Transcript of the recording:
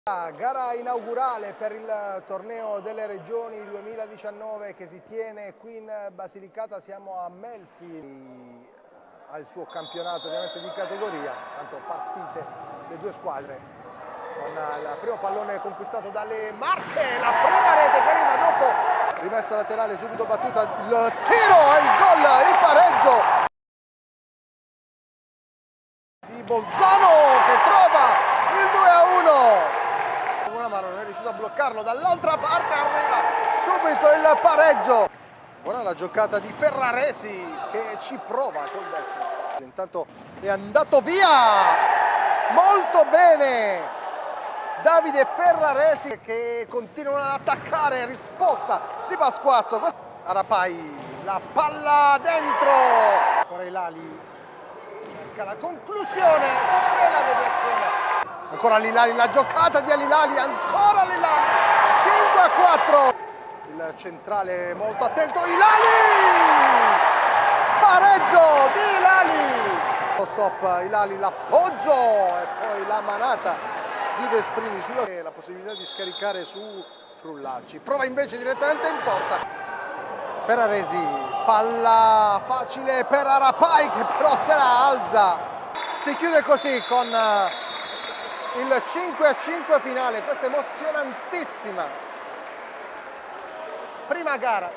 Gara inaugurale per il torneo delle regioni 2019 che si tiene qui in Basilicata. Siamo a Melfi, al suo campionato ovviamente di categoria, tanto partite le due squadre con il primo pallone conquistato dalle Marche, la prima rete che arriva dopo, rimessa laterale subito battuta, il tiro e il gol, il pareggio di Bolzano che trova il 2-1. Una mano non è riuscito a bloccarlo, dall'altra parte arriva subito il pareggio. Buona la giocata di Ferraresi che ci prova col destro. Intanto è andato via molto bene Davide Ferraresi che continuano ad attaccare, risposta di Pasquazzo. Arapai, la palla dentro, ancora Ilali cerca la conclusione, c'è la deviazione. Ancora l'Ilali, la giocata di Al-Hilali, ancora l'Ilali, 5-4. Il centrale molto attento, Ilali! Pareggio di Ilali! Lo stop, Ilali, l'appoggio e poi la manata di Vesprini sulla la possibilità di scaricare su Frullacci. Prova invece direttamente in porta. Ferraresi, palla facile per Arapai che però se la alza. Si chiude così con il 5-5 finale, questa emozionantissima prima gara